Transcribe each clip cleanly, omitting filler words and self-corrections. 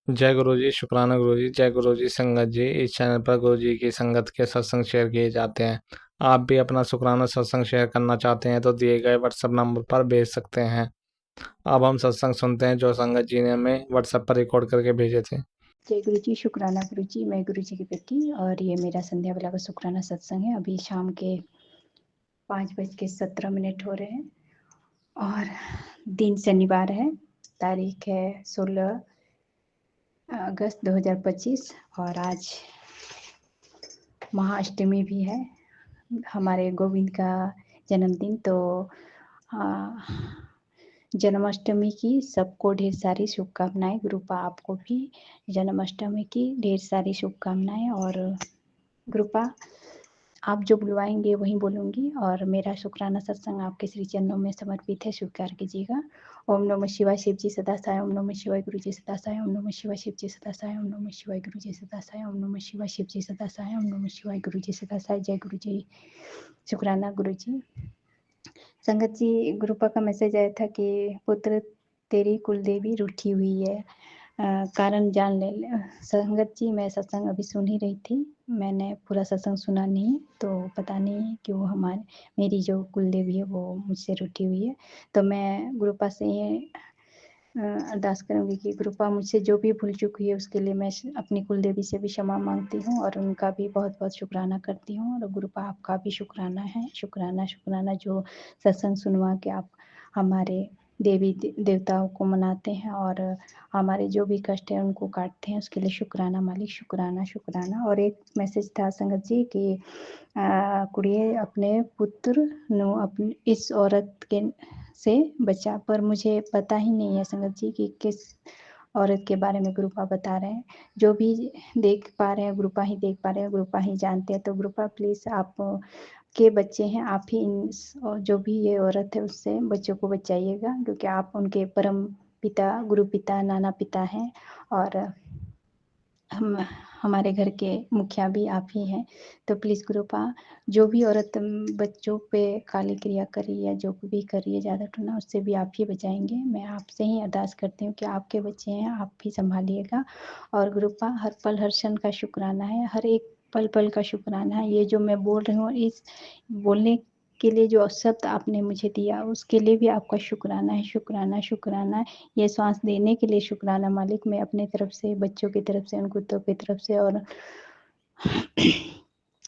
जय गुरु जी, शुक्राना गुरु जी। जय गुरु जी संगत जी। इस चैनल पर गुरु जी की संगत के सत्संग शेयर किए जाते हैं। आप भी अपना शुक्राना सत्संग शेयर करना चाहते हैं तो दिए गए व्हाट्सएप नंबर पर भेज सकते हैं। अब हम सत्संग सुनते हैं जो संगत जी ने हमें व्हाट्सएप पर रिकॉर्ड करके भेजे थे। जय गुरु जी, शुक्राना गुरु जी। मैं गुरु जी की बेटी और ये मेरा संध्या बेला का शुक्राना सत्संग है। अभी शाम के 5:17 हो रहे हैं और दिन शनिवार है। तारीख है 16 अगस्त 2025 और आज महाअष्टमी भी है, हमारे गोविंद का जन्मदिन। तो जन्माष्टमी की सबको ढेर सारी शुभकामनाएं। गुरुपा आपको भी जन्माष्टमी की ढेर सारी शुभकामनाएं। और गुरुपा आप जो बुलवाएंगे वही बोलूँगी और मेरा शुक्राना सत्संग आपके श्री चरणों में समर्पित है, स्वीकार कीजिएगा। ओम नमः शिवाय, शिव जी सदा साय। ओम नमः शिवाय, गुरु जी सदा साय। ओम नमः शिवाय, शिव जी सदा साय। ओम नमः शिवाय, गुरु जी सदा साय। ओम नमः शिवाय, शिव जी सदा साय। ओम नमः शिवाय, गुरु जी सदा साय। जय गुरु जी, शुक्राना गुरु जी। संगत जी, गुरुपा का मैसेज आया था कि पुत्र तेरी कुलदेवी रूठी हुई है, कारण जान ले। संगत जी, मैं सत्संग अभी सुन ही रही थी, मैंने पूरा सत्संग सुना नहीं, तो पता नहीं क्यों मेरी जो कुलदेवी है वो मुझसे रूठी हुई है। तो मैं गुरुपा से ये अरदास करूँगी कि गुरुपा मुझसे जो भी भूल चुक हुई है उसके लिए मैं अपनी कुलदेवी से भी क्षमा मांगती हूँ और उनका भी बहुत बहुत शुक्राना करती हूँ। और गुरुपा आपका भी शुक्राना है, शुक्राना शुक्राना जो सत्संग सुनवा के आप हमारे देवी देवताओं को मनाते हैं और हमारे जो भी कष्ट है उनको काटते हैं, उसके लिए शुक्राना मालिक, शुक्राना शुक्राना। और एक मैसेज था संगत जी कि कुड़िए अपने पुत्र नो अपनी इस औरत के से बचा, पर मुझे पता ही नहीं है संगत जी कि किस औरत के बारे में गुरुपा बता रहे हैं। जो भी देख पा रहे हैं गुरुपा ही देख पा रहे हैं, गुरुपा ही जानते हैं। तो गुरुपा प्लीज़ आप के बच्चे हैं, आप ही और जो भी ये औरत है उससे बच्चों को बचाइएगा, क्योंकि आप उनके परम पिता, गुरु पिता, नाना पिता हैं और हम हमारे घर के मुखिया भी आप ही हैं। तो प्लीज़ गुरुपा, जो भी औरत बच्चों पे काली क्रिया कर रही है, जो भी कर रही है ज़्यादा टूना, उससे भी आप ही बचाएंगे। मैं आपसे ही अरदास करती हूँ कि आपके बच्चे हैं, आप ही संभालिएगा। और गुरुपा, हर पल हर क्षण का शुक्राना है, हर एक पल पल का शुक्राना है। ये जो मैं बोल रही हूँ, इस बोलने के लिए जो शब्द आपने मुझे दिया उसके लिए भी आपका शुक्राना है, शुक्राना शुक्राना। ये सांस देने के लिए शुक्राना मालिक। मैं अपने तरफ से, बच्चों की तरफ से, उन कुत्तों की तरफ से और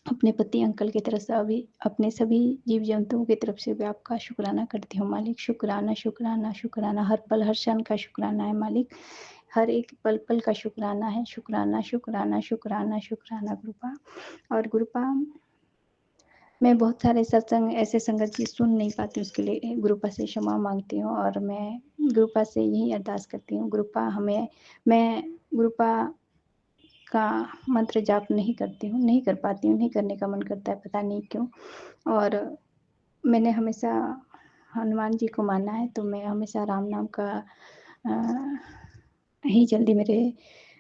अपने पति अंकल की तरफ से, अभी अपने सभी जीव जंतुओं की तरफ से भी आपका शुक्राना करती हूँ मालिक। शुक्राना शुक्राना शुक्राना, हर पल हर क्षण का शुक्राना है मालिक, हर एक पल पल का शुक्राना है। शुक्राना शुक्राना शुक्राना शुक्राना गुरुपा। और गुरुपा, मैं बहुत सारे सत्संग ऐसे संगत जी सुन नहीं पाती, उसके लिए गुरुपा से क्षमा मांगती हूँ और मैं गुरुपा से यही अरदास करती हूँ। गुरुपा हमें, मैं गुरुपा का मंत्र जाप नहीं करती हूँ, नहीं कर पाती हूँ, नहीं करने का मन करता है, पता नहीं क्यों। और मैंने हमेशा हनुमान जी को माना है, तो मैं हमेशा राम नाम का ही जल्दी मेरे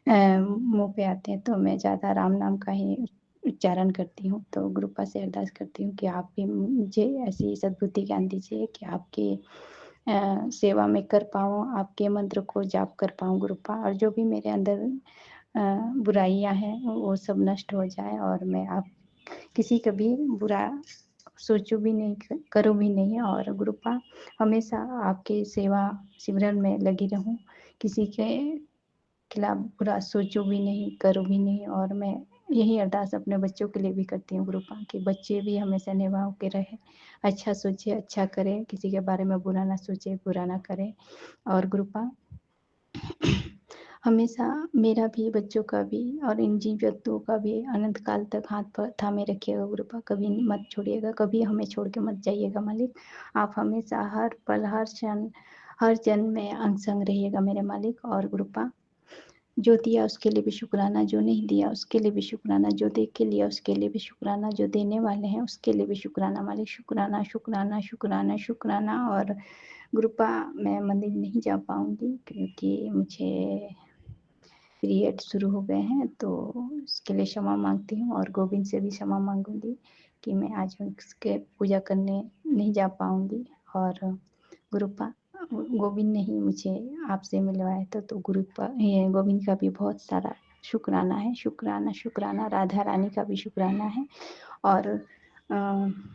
मुँह पे आते हैं, तो मैं ज़्यादा राम नाम का ही उच्चारण करती हूँ। तो गुरुपा से अरदास करती हूँ कि आप भी मुझे ऐसी सद्बुद्धि ज्ञान दीजिए कि आपकी सेवा में कर पाऊँ, आपके मंत्र को जाप कर पाऊँ गुरुपा। और जो भी मेरे अंदर बुराइयाँ हैं वो सब नष्ट हो जाए और मैं आप किसी का भी बुरा सोचूँ भी नहीं, करूँ भी नहीं। और गुरुपा, हमेशा आपके सेवा सिमरन में लगी रहूँ, किसी के खिलाफ बुरा सोचूँ भी नहीं, करूँ भी नहीं। और मैं यही अरदास अपने बच्चों के लिए भी करती हूँ गुरुपा, कि बच्चे भी हमेशा निभाव के रहे, अच्छा सोचे, अच्छा करे, किसी के बारे में बुरा ना सोचे, बुरा ना करे। और गुरुपा, हमेशा मेरा भी, बच्चों का भी और इन जीव जंतुओं का भी अनंत काल तक हाथ पर थामे रखिएगा गुरुपा, कभी मत छोड़िएगा, कभी हमें छोड़ के मत जाइएगा मालिक। आप हमेशा हर पल हर क्षण हर जन्म में अंग संग रहिएगा मेरे मालिक। और गुरुपा, जो दिया उसके लिए भी शुक्राना, जो नहीं दिया उसके लिए भी शुक्राना, जो दे के लिया उसके लिए भी शुक्राना, जो देने वाले हैं उसके लिए भी शुक्राना मालिक। शुक्राना शुक्राना शुक्राना शुक्राना। और गुरुपा, मैं मंदिर नहीं जा पाऊँगी क्योंकि मुझे पीरियड शुरू हो गए हैं, तो उसके लिए क्षमा मांगती हूँ और गोविंद से भी क्षमा मांगूंगी कि मैं आज उसके पूजा करने नहीं जा पाऊँगी। और गुरुपा, गोविंद ने ही मुझे आपसे मिलवाया था, तो गोविंद का भी बहुत सारा शुक्राना है। शुक्राना, शुक्राना, राधा रानी का भी शुक्राना है, और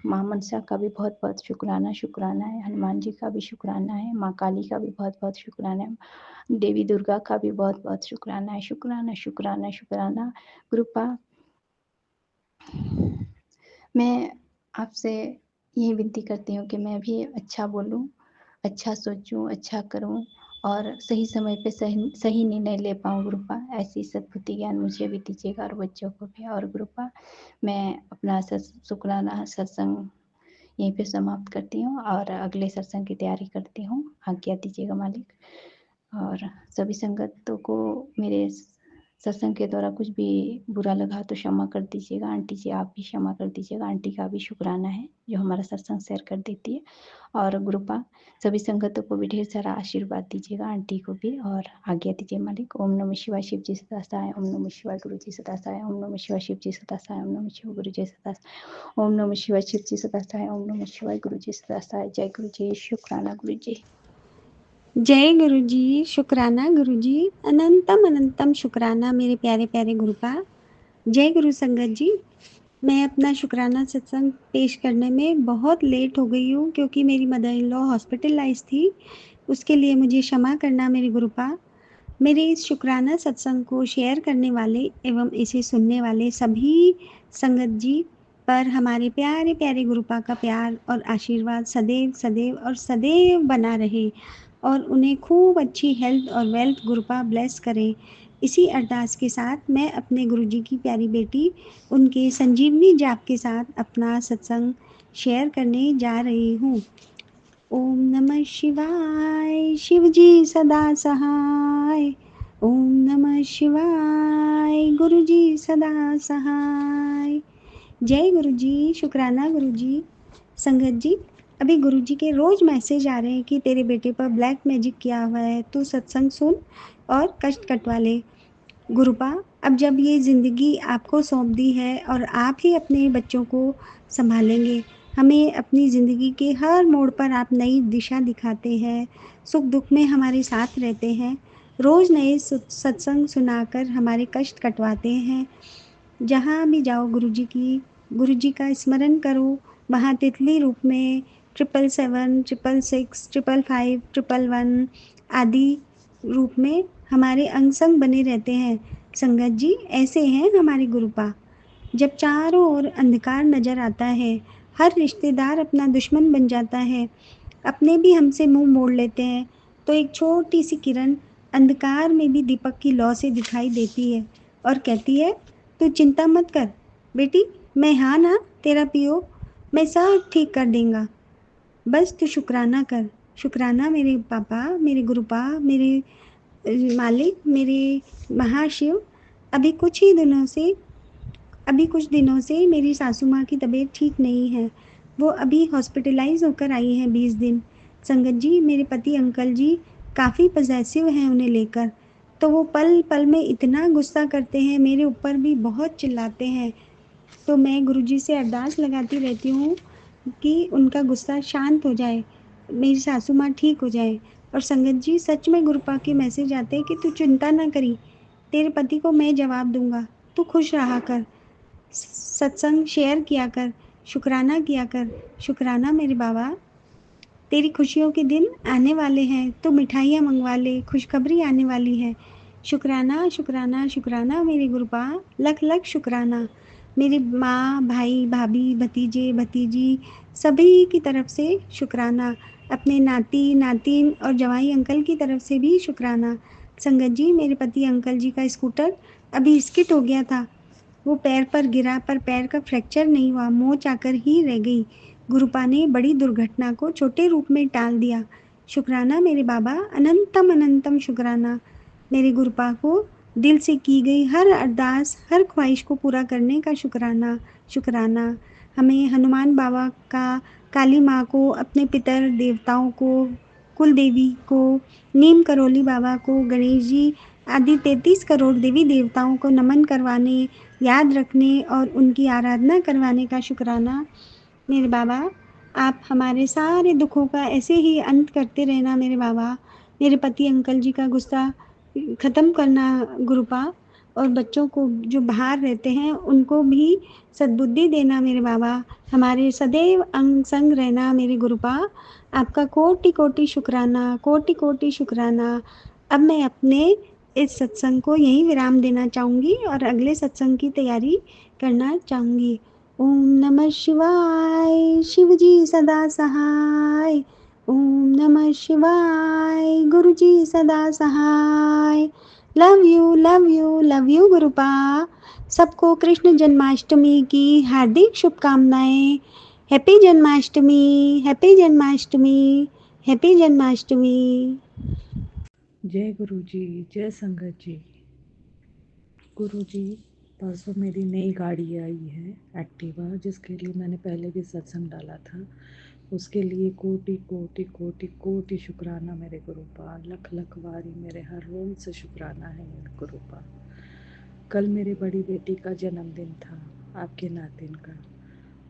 माँ मनसा का भी बहुत-बहुत शुक्राना, शुक्राना है। हनुमान जी का भी शुक्राना है, माँ काली का भी बहुत-बहुत शुक्राना है, देवी दुर्गा का भी बहुत-बहुत शुक्राना है। शुक्राना, शुक्राना, शुक्राना। कृपा मैं आपसे यही विनती करती हूँ कि मैं भी अच्छा बोलूँ, अच्छा सोचूँ, अच्छा करूँ, और सही समय पे सही सही निर्णय ले पाऊँ। गुरुपा ऐसी सद्बुद्धि ज्ञान मुझे भी दीजिएगा और बच्चों को भी। और गुरुपा मैं अपना शुक्राना सत्संग यहीं पे समाप्त करती हूँ और अगले सत्संग की तैयारी करती हूँ। आज्ञा दीजिएगा मालिक। और सभी संगतों को मेरे सत्संग के द्वारा कुछ भी बुरा लगा तो क्षमा कर दीजिएगा। आंटी जी आप भी क्षमा कर दीजिएगा। आंटी का भी शुक्राना है जो हमारा सत्संग शेयर कर देती है। और गुरुपा सभी संगतों को भी ढेर सारा आशीर्वाद दीजिएगा, आंटी को भी, और आज्ञा दीजिए मालिक। ओम नमः शिवाय, शिव जी सदा सहाय। ओम नमः शिवाय, गुरु जी सदा सहाय। ओम नमः शिवाय, शिव जी सदा सहाय। ओम नमः शिवाय, गुरु जी सदा सहाय। ओम नमः शिवाय, शिव जी सदा सहाय। ओम नमः शिवाय, गुरु जी सदा सहाय। जय गुरु जी। शुक्राना गुरु जी। जय गुरु जी, शुक्राना गुरु जी, अनंतम अनंतम शुक्राना मेरे प्यारे प्यारे गुरुपा। जय गुरु संगत जी। मैं अपना शुक्राना सत्संग पेश करने में बहुत लेट हो गई हूँ क्योंकि मेरी मदर इन लॉ हॉस्पिटलाइज थी। उसके लिए मुझे क्षमा करना मेरे गुरुपा। मेरे इस शुक्राना सत्संग को शेयर करने वाले एवं इसे सुनने वाले सभी संगत जी पर हमारे प्यारे प्यारे गुरुपा का प्यार और आशीर्वाद सदैव सदैव और सदैव बना रहे और उन्हें खूब अच्छी हेल्थ और वेल्थ गुरुपा ब्लेस करे। इसी अरदास के साथ मैं अपने गुरुजी की प्यारी बेटी उनके संजीवनी जाप के साथ अपना सत्संग शेयर करने जा रही हूँ। ओम नमः शिवाय, शिव जी सदा सहाय। ओम नमः शिवाय, गुरु जी सदा सहाय। जय गुरु जी, शुक्राना गुरु जी। संगत जी, अभी गुरु जी के रोज मैसेज आ रहे हैं कि तेरे बेटे पर ब्लैक मैजिक किया हुआ है, तू सत्संग सुन और कष्ट कटवा ले। गुरुपा, अब जब ये ज़िंदगी आपको सौंप दी है और आप ही अपने बच्चों को संभालेंगे, हमें अपनी ज़िंदगी के हर मोड़ पर आप नई दिशा दिखाते हैं, सुख दुख में हमारे साथ रहते हैं, रोज़ नए सत्संग सुनाकर हमारे कष्ट कटवाते हैं। जहाँ भी जाओ गुरु जी का स्मरण करो, वहाँ तितली रूप में 777, 666, 555, 111 आदि रूप में हमारे अंग संग बने रहते हैं। संगत जी ऐसे हैं हमारे गुरुपा। जब चारों ओर अंधकार नजर आता है, हर रिश्तेदार अपना दुश्मन बन जाता है, अपने भी हमसे मुंह मोड़ लेते हैं, तो एक छोटी सी किरण अंधकार में भी दीपक की लौ से दिखाई देती है और कहती है, तू चिंता मत कर बेटी, मैं हाँ ना तेरा पियो, मैं सब ठीक कर देंगा, बस तू शुक्राना कर। शुक्राना मेरे पापा, मेरे गुरुपा, मेरे मालिक, मेरे महाशिव। अभी कुछ दिनों से मेरी सासू माँ की तबीयत ठीक नहीं है। वो अभी हॉस्पिटलाइज होकर आई हैं 20 दिन। संगत जी, मेरे पति अंकल जी काफ़ी पॉसेसिव हैं उन्हें लेकर, तो वो पल पल में इतना गुस्सा करते हैं, मेरे ऊपर भी बहुत चिल्लाते हैं। तो मैं गुरुजी से अरदास लगाती रहती हूँ कि उनका गुस्सा शांत हो जाए, मेरी सासू माँ ठीक हो जाए। और संगत जी सच में गुरुपा के मैसेज आते हैं कि तू चिंता ना करी, तेरे पति को मैं जवाब दूंगा, तू खुश रहा कर, सत्संग शेयर किया कर, शुक्राना किया कर। शुक्राना मेरे बाबा, तेरी खुशियों के दिन आने वाले हैं, तो मिठाइयाँ मंगवा ले, खुशखबरी आने वाली है। शुक्राना शुक्राना शुक्राना मेरे गुरुपा, लख लख शुक्राना। मेरी माँ, भाई, भाभी, भतीजे, भतीजी सभी की तरफ से शुक्राना। अपने नाती, नातिन और जवाई अंकल की तरफ से भी शुक्राना। संगत जी, मेरे पति अंकल जी का स्कूटर अभी स्किट हो गया था, वो पैर पर गिरा पर पैर का फ्रैक्चर नहीं हुआ, मोच आकर ही रह गई। गुरुपा ने बड़ी दुर्घटना को छोटे रूप में टाल दिया। शुक्राना मेरे बाबा, अनंतम अनंतम शुक्राना। मेरे गुरुपा को दिल से की गई हर अरदास, हर ख्वाहिश को पूरा करने का शुक्राना। शुक्राना हमें हनुमान बाबा का, काली माँ को, अपने पितर देवताओं को, कुल देवी को, नीम करोली बाबा को, गणेश जी आदि 33 करोड़ देवी देवताओं को नमन करवाने, याद रखने और उनकी आराधना करवाने का शुक्राना मेरे बाबा। आप हमारे सारे दुखों का ऐसे ही अंत करते रहना मेरे बाबा। मेरे पति अंकल जी का गुस्सा ख़त्म करना गुरुपा, और बच्चों को जो बाहर रहते हैं उनको भी सद्बुद्धि देना मेरे बाबा। हमारे सदैव अंग संग रहना मेरे गुरुपा। आपका कोटि कोटि शुक्राना, कोटि कोटि शुक्राना। अब मैं अपने इस सत्संग को यहीं विराम देना चाहूँगी और अगले सत्संग की तैयारी करना चाहूँगी। ओम नमः शिवाय, शिव जी सदा सहाय। ओम नमः शिवाय, गुरु जी सदा सहाय। Love you love you love you गुरुपा। सबको कृष्ण जन्माष्टमी की हार्दिक शुभकामनाएं। Happy Janmashtami, happy Janmashtami, happy Janmashtami. जय गुरु जी, जय संगत जी। गुरु जी, परसों मेरी नई गाड़ी आई है एक्टिवा, जिसके लिए मैंने पहले भी सत्संग डाला था। उसके लिए कोटि कोटि कोटि कोटि शुक्राना मेरे गुरुपा। लख लख वारी मेरे हर रोम से शुक्राना है मेरे गुरुपा। कल मेरी बड़ी बेटी का जन्मदिन था, आपके नातिन का।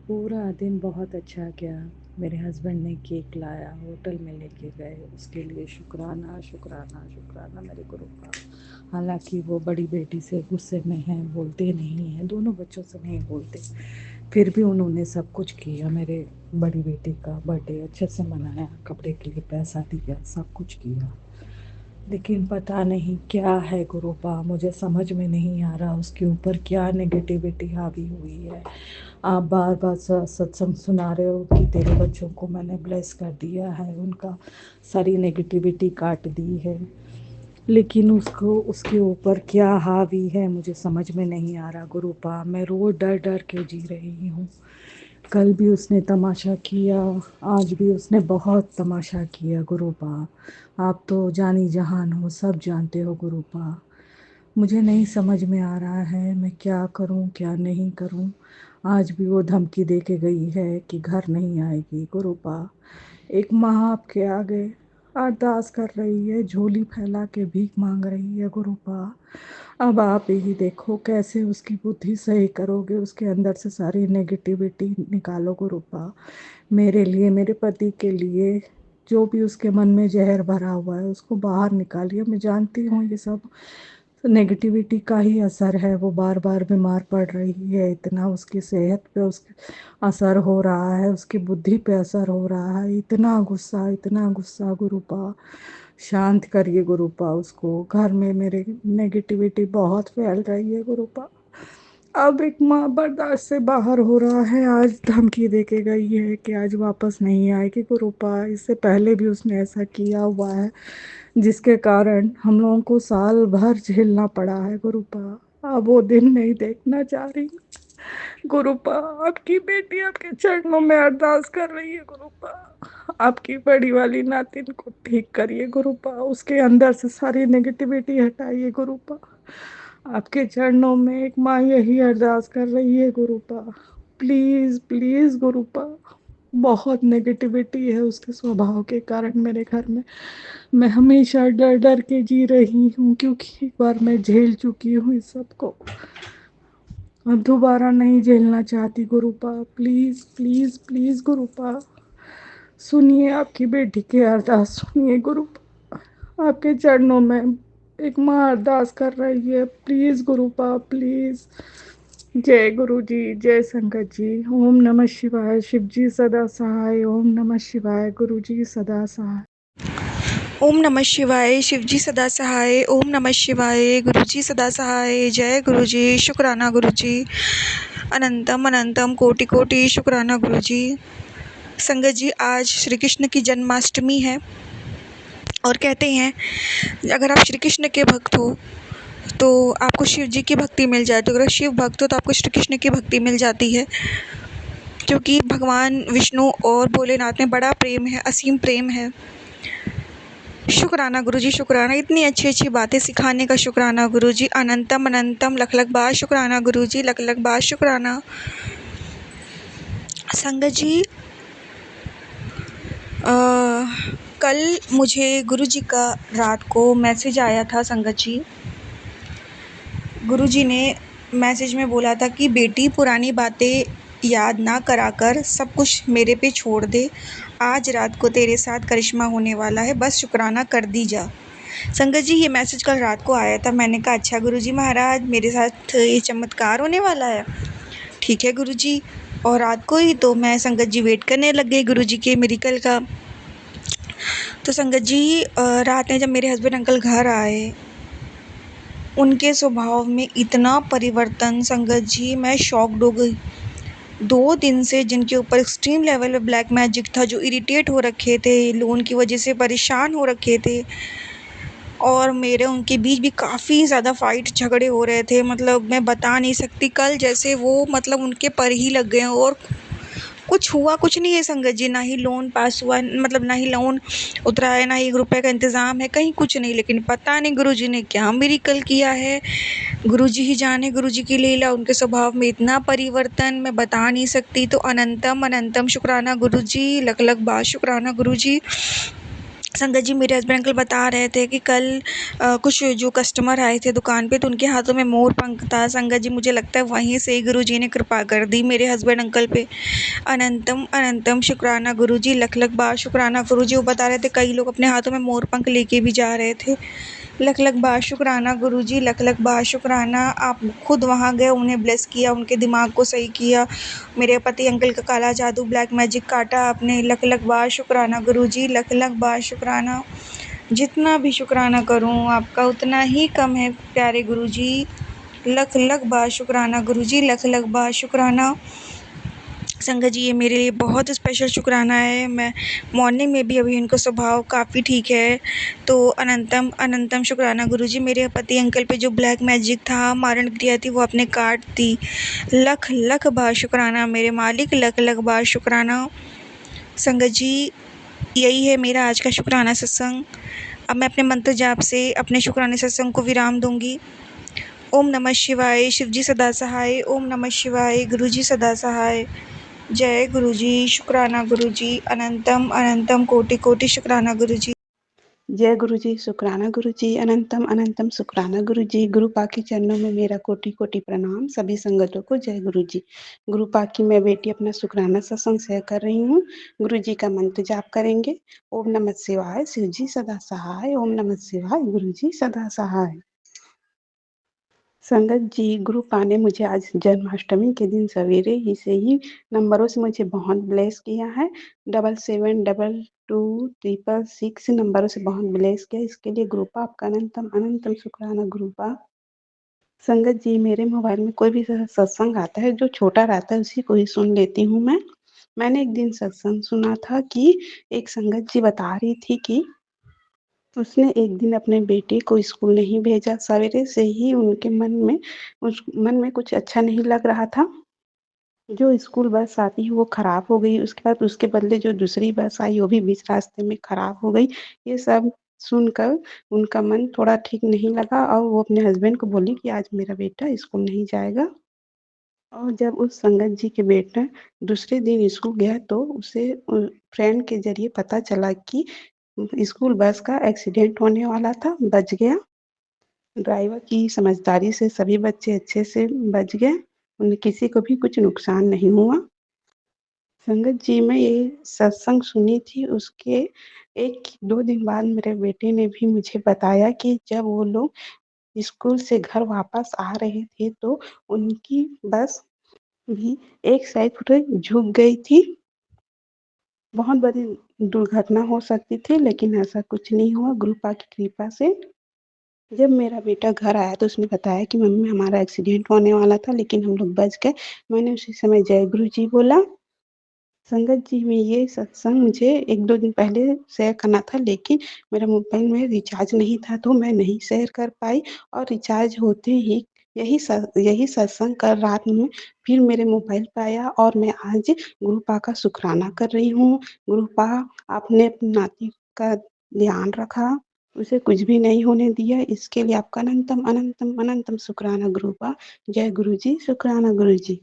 पूरा दिन बहुत अच्छा गया। मेरे हस्बैंड ने केक लाया, होटल में लेके गए, उसके लिए शुक्राना शुक्राना शुक्राना मेरे गुरुपा। हालांकि वो बड़ी बेटी से गुस्से में हैं, बोलते नहीं हैं, दोनों बच्चों से नहीं बोलते, फिर भी उन्होंने सब कुछ किया। मेरे बड़ी बेटी का बर्थडे अच्छे से मनाया, कपड़े के लिए पैसा दिया, सब कुछ किया। लेकिन पता नहीं क्या है गुरुपा, मुझे समझ में नहीं आ रहा उसके ऊपर क्या नेगेटिविटी हावी हुई है। आप बार बार सत्संग सुना रहे हो कि तेरे बच्चों को मैंने ब्लेस कर दिया है, उनका सारी नेगेटिविटी काट दी है, लेकिन उसको उसके ऊपर क्या हावी है मुझे समझ में नहीं आ रहा गुरुपा। मैं रोज़ डर डर के जी रही हूँ। कल भी उसने तमाशा किया, आज भी उसने बहुत तमाशा किया गुरुपा। आप तो जानी जहान हो, सब जानते हो गुरुपा। मुझे नहीं समझ में आ रहा है मैं क्या करूं क्या नहीं करूं। आज भी वो धमकी दे के गई है कि घर नहीं आएगी गुरुपा। एक माँ आपके आगे अरदास कर रही है, झोली फैला के भीख मांग रही है गुरुपा। अब आप ही देखो कैसे उसकी बुद्धि सही करोगे, उसके अंदर से सारी नेगेटिविटी निकालो गुरुपा। मेरे लिए, मेरे पति के लिए जो भी उसके मन में जहर भरा हुआ है उसको बाहर निकालिए। मैं जानती हूँ ये सब नेगेटिविटी का ही असर है, वो बार बार बीमार पड़ रही है, इतना उसकी सेहत पे उसके असर हो रहा है, उसकी बुद्धि पे असर हो रहा है। इतना गुस्सा गुरुपा, शांत करिए गुरुपा उसको। घर में मेरे नेगेटिविटी बहुत फैल रही है गुरुपा। अब एक माँ बर्दाश्त से बाहर हो रहा है। आज धमकी दे के गई है कि आज वापस नहीं आएगी गुरुपा। इससे पहले भी उसने ऐसा किया हुआ है, जिसके कारण हम लोगों को साल भर झेलना पड़ा है गुरुपा। अब वो दिन नहीं देखना चाह रही गुरुपा। आपकी बेटी आपके चरणों में अरदास कर रही है गुरुपा। आपकी बड़ी वाली नातिन को ठीक करिए गुरुपा, उसके अंदर से सारी नेगेटिविटी हटाइए गुरुपा। आपके चरणों में एक माँ यही अरदास कर रही है गुरुपा। Please please गुरुपा। बहुत नेगेटिविटी है उसके स्वभाव के कारण मेरे घर में। मैं हमेशा डर डर के जी रही हूँ, क्योंकि एक बार मैं झेल चुकी हूँ इस सबको। अब दोबारा नहीं झेलना चाहती गुरुपा। प्लीज़ प्लीज़ प्लीज़ गुरुपा, सुनिए आपकी बेटी की अरदास, सुनिए गुरुपा। आपके चरणों में एक माँ अरदास कर रही है, प्लीज़ गुरुपा प्लीज़। जय गुरु जी, जय संगत जी। ओम नमः शिवाय, शिव जी सदा सहाय। ओम नमः शिवाय, गुरु जी सदा सहाय। ओम नमः शिवाय, शिव जी सदा सहाय। ओम नमः शिवाय, गुरु जी सदा सहाय। जय गुरु जी, शुक्राना गुरु जी। अनंतम अनंतम कोटि कोटि शुक्राना गुरु जी। संगत जी, आज श्री कृष्ण की जन्माष्टमी है और कहते हैं अगर आप श्री कृष्ण के भक्त हो तो आपको शिव जी की भक्ति मिल जाती है, अगर शिव भक्त हो तो आपको श्री कृष्ण की भक्ति मिल जाती है, क्योंकि भगवान विष्णु और भोलेनाथ में बड़ा प्रेम है, असीम प्रेम है। शुक्राना गुरुजी, शुक्राना, इतनी अच्छी अच्छी बातें सिखाने का शुक्राना गुरुजी। अनंतम अनंतम लख लख बार शुक्राना गुरुजी, लख लख बार शुक्राना। संगत जी, कल मुझे गुरुजी का रात को मैसेज आया था। संगत जी, गुरुजी ने मैसेज में बोला था कि बेटी पुरानी बातें याद ना कराकर सब कुछ मेरे पे छोड़ दे। आज रात को तेरे साथ करिश्मा होने वाला है, बस शुक्राना कर दी जा। संगत जी, ये मैसेज कल रात को आया था। मैंने कहा अच्छा गुरुजी महाराज, मेरे साथ ये चमत्कार होने वाला है। ठीक है गुरुजी। और रात को ही तो मैं संगत जी वेट करने लग गई गुरुजी के मिरेकल का। तो संगत जी रात में जब मेरे हस्बैंड अंकल घर आए, उनके स्वभाव में इतना परिवर्तन, संगत जी मैं शॉक्ड हो गई। 2 दिन से जिनके ऊपर एक्सट्रीम लेवल पे ब्लैक मैजिक था, जो इरिटेट हो रखे थे, लोन की वजह से परेशान हो रखे थे, और मेरे उनके बीच भी काफ़ी ज़्यादा फाइट झगड़े हो रहे थे। मतलब मैं बता नहीं सकती, कल जैसे वो मतलब उनके पर ही लग गए हों। और कुछ हुआ कुछ नहीं है संगत जी, ना ही लोन पास हुआ, मतलब ना ही लोन उतरा है, ना ही ₹1 का इंतज़ाम है, कहीं कुछ नहीं। लेकिन पता नहीं गुरुजी ने क्या मिरेकल किया है, गुरुजी ही जाने, गुरुजी की लीला। उनके स्वभाव में इतना परिवर्तन मैं बता नहीं सकती। तो अनंतम अनंतम शुक्राना गुरुजी, लख लख बार शुक्राना गुरुजी। संगत जी, मेरे हस्बैंड अंकल बता रहे थे कि कल कुछ जो कस्टमर आए थे दुकान पे, तो उनके हाथों में मोर पंख था। संगत जी, मुझे लगता है वहीं से ही गुरुजी ने कृपा कर दी मेरे हस्बैंड अंकल पे। अनंतम अनंतम शुक्राना गुरुजी, लख लख बार शुक्राना गुरुजी। वो बता रहे थे कई लोग अपने हाथों में मोर पंख लेके भी जा रहे थे। लख लख बार शुक्राना गुरुजी, लख लख बार शुक्राना। आप खुद वहाँ गए, उन्हें ब्लेस किया, उनके दिमाग को सही किया। मेरे पति अंकल का काला जादू ब्लैक मैजिक काटा आपने। लख लख बार शुक्राना गुरुजी, लख लख बार शुक्राना। जितना भी शुक्राना करूँ आपका उतना ही कम है प्यारे गुरुजी। लख लख बार शुक्राना गुरुजी, लख लख बार शुक्राना। संगत जी, ये मेरे लिए बहुत स्पेशल शुक्राना है। मैं मॉर्निंग में भी अभी इनका स्वभाव काफ़ी ठीक है। तो अनंतम अनंतम शुक्राना गुरुजी। मेरे पति अंकल पे जो ब्लैक मैजिक था, मारण क्रिया थी, वो आपने काट दी। लख लख बार शुक्राना मेरे मालिक, लख लख बार शुक्राना। संगत जी, यही है मेरा आज का शुक्राना सत्संग। अब मैं अपने मंत्र जाप से अपने शुक्राने सत्संग को विराम दूंगी। ओम नमः शिवाय, शिवजी सदा सहाय। ओम नमः शिवाय, गुरुजी सदा सहाय। जय गुरुजी, शुक्राना गुरुजी, अनंतम अनंतम कोटि कोटि शुक्राना गुरुजी। जय गुरु जी, शुक्राना गुरु जी, अनंतम अनंतम शुक्राना गुरु जी। गुरु पाक के चरणों में मेरा कोटि कोटि प्रणाम। सभी संगतों को जय गुरु जी। गुरु पाक की मैं बेटी अपना शुक्राना सत्संग शेयर कर रही हूँ। गुरु जी का मंत्र जाप करेंगे। ओम नमः शिवाय, शिव जी सदा सहाय। ओम नमः शिवाय, गुरु जी सदा सहाय। संगत जी, गुरु पा ने मुझे आज जन्माष्टमी के दिन सवेरे ही से ही नंबरों से मुझे बहुत ब्लेस किया है। 772266 नंबरों से बहुत ब्लेस किया। इसके लिए गुरु पा आपका अनंतम अनंतम शुक्राना गुरु पा। संगत जी, मेरे मोबाइल में कोई भी सत्संग आता है जो छोटा रहता है, उसी को ही सुन लेती हूँ मैं। मैंने एक दिन सत्संग सुना था कि एक संगत जी बता रही थी कि उसने एक दिन अपने बेटे को स्कूल नहीं भेजा। सवेरे से ही उनके मन में कुछ अच्छा नहीं लग रहा था। जो स्कूल बस आती है वो खराब हो गई। उसके बाद उसके बदले जो दूसरी बस आई वो भी बीच रास्ते में खराब हो गई। ये सब सुनकर उनका मन थोड़ा ठीक नहीं लगा और वो अपने हस्बैंड को बोली कि आज मेरा बेटा स्कूल नहीं जाएगा। और जब उस संगत जी के बेटा दूसरे दिन स्कूल गया तो उसे फ्रेंड के ज़रिए पता चला कि स्कूल बस का एक्सीडेंट होने वाला था, बच गया। ड्राइवर की समझदारी से सभी बच्चे अच्छे से बच गए। उन्हें किसी को भी कुछ नुकसान नहीं हुआ। संगत जी, मैं ये सत्संग सुनी थी, उसके 1-2 दिन बाद मेरे बेटे ने भी मुझे बताया कि जब वो लोग स्कूल से घर वापस आ रहे थे तो उनकी बस भी एक साइड थोड़ी झुक गई थी। बहुत बड़ी दुर्घटना हो सकती थी, लेकिन ऐसा कुछ नहीं हुआ गुरु पाक की कृपा से। जब मेरा बेटा घर आया तो उसने बताया कि मम्मी हमारा एक्सीडेंट होने वाला था, लेकिन हम लोग बच गए। मैंने उसी समय जय गुरु जी बोला। संगत जी, में ये सत्संग मुझे 1-2 दिन पहले शेयर करना था, लेकिन मेरे मोबाइल में रिचार्ज नहीं था तो मैं नहीं शेयर कर पाई। और रिचार्ज होते ही यही सत्संग कल रात में फिर मेरे मोबाइल पे आया और मैं आज गुरु पा का शुक्राना कर रही हूँ। गुरु पा, आपने अपनी नाती का ध्यान रखा, उसे कुछ भी नहीं होने दिया। इसके लिए आपका अनंतम अनंतम अनंतम शुक्राना गुरु पा। जय गुरु जी, शुक्राना गुरु जी।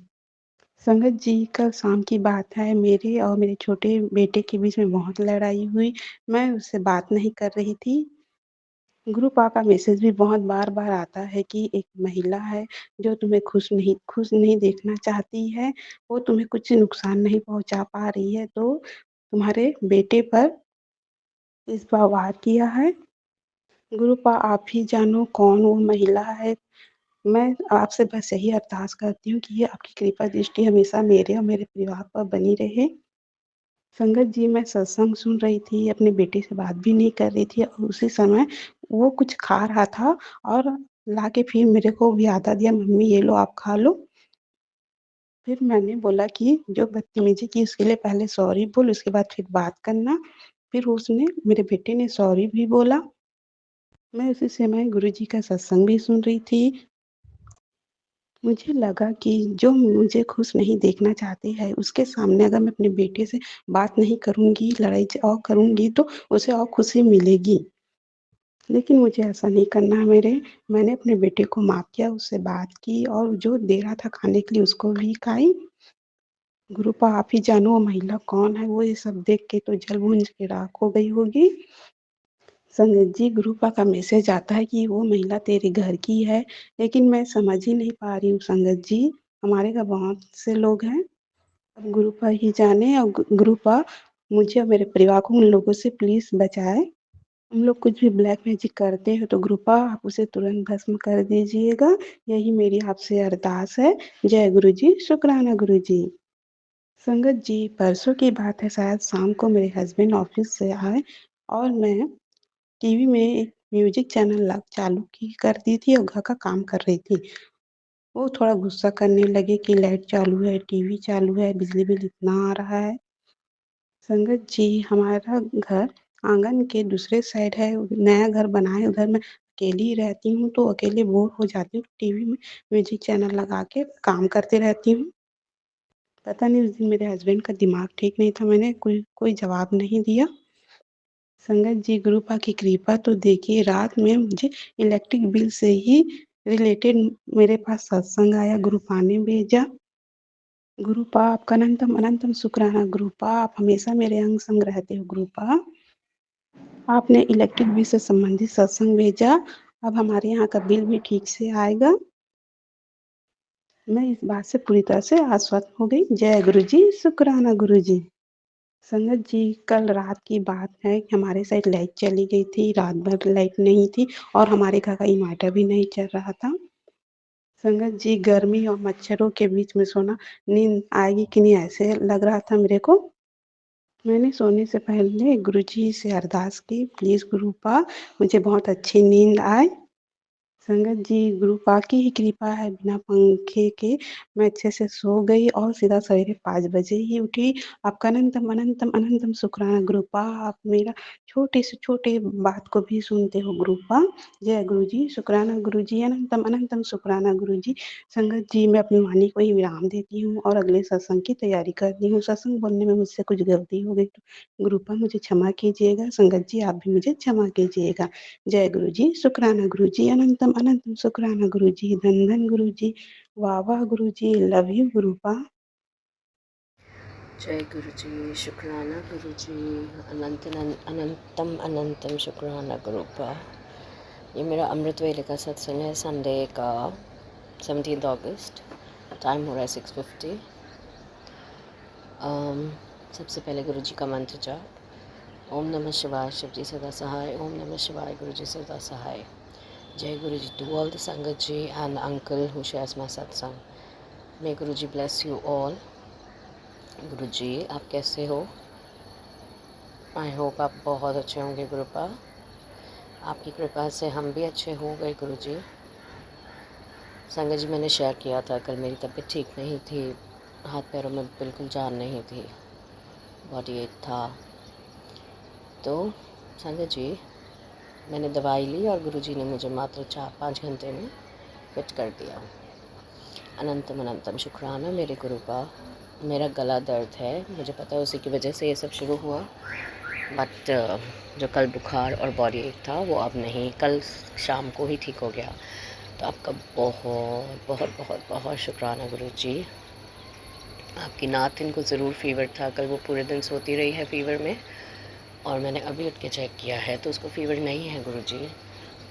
संगत जी, कल शाम की बात है, मेरे और मेरे छोटे बेटे के बीच में बहुत लड़ाई हुई। मैं उससे बात नहीं कर रही थी। ग्रुपा का मैसेज भी बहुत बार-बार आता है कि एक महिला है जो तुम्हें खुश नहीं देखना चाहती है, वो तुम्हें कुछ नुकसान नहीं पहुँचा पा रही है, तो तुम्हारे बेटे पर इस बार वार किया है। गुरुपा आप ही जानो कौन वो महिला है। मैं आपसे बस यही अरदास करती हूँ कि ये आपकी कृपा दृष्टि हमेशा मेरे और मेरे परिवार पर बनी रहे। संगत जी, मैं सत्संग सुन रही थी, अपने बेटे से बात भी नहीं कर रही थी और उसी समय वो कुछ खा रहा था और लाके फिर मेरे को भी आधा दिया, मम्मी ये लो आप खा लो। फिर मैंने बोला कि जो बदतमीज़ी की उसके लिए पहले सॉरी बोल, उसके बाद फिर बात करना। फिर उसने मेरे बेटे ने सॉरी भी बोला। मैं उसी समय गुरुजी का सत्संग भी सुन रही थी। मुझे लगा कि जो मुझे खुश नहीं देखना चाहते हैं, उसके सामने अगर मैं अपने बेटे से बात नहीं करूँगी, लड़ाई और करूँगी तो उसे और खुशी मिलेगी। लेकिन मुझे ऐसा नहीं करना है मैंने अपने बेटे को माफ़ किया, उससे बात की और जो दे रहा था खाने के लिए उसको भी खाई। गुरुपा आप ही जानो वो महिला कौन है, वो ये सब देख के तो जल-भून के राख हो गई होगी। संगत जी, गुरुपा का मैसेज आता है कि वो महिला तेरे घर की है, लेकिन मैं समझ ही नहीं पा रही हूँ संगत जी, हमारे घर बहुत से लोग हैं। अब गुरुपा ही जाने और गुरुपा मुझे और मेरे परिवार को उन लोगों से प्लीज़ बचाएँ। हम लोग कुछ भी ब्लैक मैजिक करते हैं तो गुरुपा आप उसे तुरंत भस्म कर दीजिएगा, यही मेरी आपसे अरदास है। जय गुरु जी, शुक्राना गुरु जी। संगत जी, परसों की बात है, शायद शाम को मेरे हस्बैंड ऑफिस से आए और मैं टीवी में एक म्यूजिक चैनल चालू की कर दी थी और घर का काम कर रही थी। वो थोड़ा गुस्सा करने लगे कि लाइट चालू है, टीवी चालू है, बिजली बिल इतना आ रहा है। संगत जी, हमारा घर आंगन के दूसरे साइड है, नया घर बना है, उधर मैं अकेली ही रहती हूँ, तो अकेले बोर हो जाती हूँ, टीवी में म्यूजिक चैनल लगा के काम करती रहती हूँ। पता नहीं उस दिन मेरे हस्बैंड का दिमाग ठीक नहीं था, मैंने कोई जवाब नहीं दिया। संगत जी, गुरुपा की कृपा तो देखिए, रात में मुझे इलेक्ट्रिक बिल से ही रिलेटेड मेरे पास सत्संग आया, गुरुपा ने भेजा। गुरुपा आपका अनंतम अनंतम शुक्राना। गुरुपा आप हमेशा मेरे अंग संग रहते हो। गुरुपा आपने इलेक्ट्रिक बिल से संबंधित सत्संग भेजा, अब हमारे यहाँ का बिल भी ठीक से आएगा। मैं इस बात से पूरी तरह से आश्वस्त हो गई। जय गुरु जी, शुक्राना गुरु जी। संगत जी, कल रात की बात है कि हमारे साइड लाइट चली गई थी, रात भर लाइट नहीं थी और हमारे घर का इन्वर्टर भी नहीं चल रहा था। संगत जी, गर्मी और मच्छरों के बीच में सोना, नींद आएगी कि नहीं ऐसे लग रहा था मेरे को। मैंने सोने से पहले गुरुजी से अरदास की, प्लीज़ गुरुपा मुझे बहुत अच्छी नींद आए। संगत जी, गुरुपा की ही कृपा है, बिना पंखे के मैं अच्छे से सो गई और सीधा सवेरे 5 बजे ही उठी। आपका अनंतम अनंतम अनंतम शुक्राना गुरुपा, आप मेरा छोटे से छोटे बात को भी सुनते हो गुरुपा। जय गुरु जी, शुक्राना गुरु जी, अनंतम अनंतम शुक्राना गुरु जी। संगत जी, मैं अपनी वाणी को ही विराम देती हूँ और अगले सत्संग की तैयारी करती हूँ। सत्संग बोलने में मुझसे कुछ गलती हो गई तो गुरुपा मुझे क्षमा कीजिएगा। संगत जी, आप भी मुझे क्षमा कीजिएगा। जय गुरु जी, शुक्राना गुरु जी, अनंतम अनंतम शुक्राना गुरु जी, धन धन गुरु जी, वाह वाह गुरु जी, लव यू गुरुपा। जय गुरु जी, शुक्राना गुरु जी, अनंतम अनंतम शुक्राना गुरुपा। ये मेरा अमृत वेले का सत्संग है, संडे का 17 अगस्त, टाइम हो रहा है 6:50। सबसे पहले गुरु जी का मंत्र जाप। ओम नमः शिवाय, शिव जी सदा सहाय। ओम नमः शिवाय, गुरु जी सदा सहाय। जय गुरु जी to all the Sangat ji and uncle who shares my satsang. May Guru ji bless you all. गुरु जी, आप कैसे हो? आई होप आप बहुत अच्छे होंगे गुरुपा। आपकी कृपा से हम भी अच्छे हो गए गुरु जी। संगत जी, मैंने शेयर किया था कल मेरी तबीयत ठीक नहीं थी, हाथ पैरों में बिल्कुल जान नहीं थी, बॉडी एक था। तो संगत जी, मैंने दवाई ली और गुरु जी ने मुझे मात्र 4-5 घंटे में फिट कर दिया। अनंतम अनंतम शुक्राना मेरे गुरुपा। मेरा गला दर्द है, मुझे पता है उसी की वजह से ये सब शुरू हुआ, बट जो कल बुखार और बॉडी एक था वो अब नहीं, कल शाम को ही ठीक हो गया। तो आपका बहुत बहुत बहुत बहुत शुक्राना गुरु जी। आपकी नातिन को ज़रूर फ़ीवर था, कल वो पूरे दिन सोती रही है फ़ीवर में और मैंने अभी उठ के चेक किया है तो उसको फ़ीवर नहीं है गुरु जी।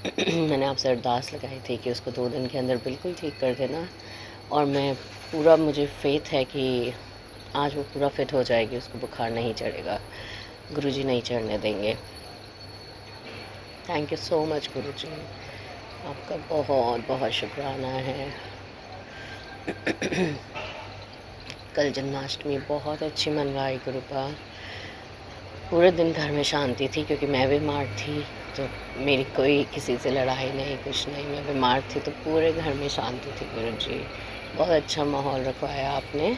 मैंने आपसे अरदास लगाई थी कि उसको 2 दिन के अंदर बिल्कुल ठीक कर देना, और मैं पूरा, मुझे फेथ है कि आज वो पूरा फिट हो जाएगी, उसको बुखार नहीं चढ़ेगा, गुरुजी नहीं चढ़ने देंगे। थैंक यू सो मच गुरुजी, आपका बहुत बहुत शुक्राना है। कल जन्माष्टमी बहुत अच्छी मनवाई गुरुपा। पूरे दिन घर में शांति थी क्योंकि मैं बीमार थी, तो मेरी कोई किसी से लड़ाई नहीं, कुछ नहीं। मैं बीमार थी तो पूरे घर में शांति थी गुरुजी। बहुत अच्छा माहौल रखवाया आपने।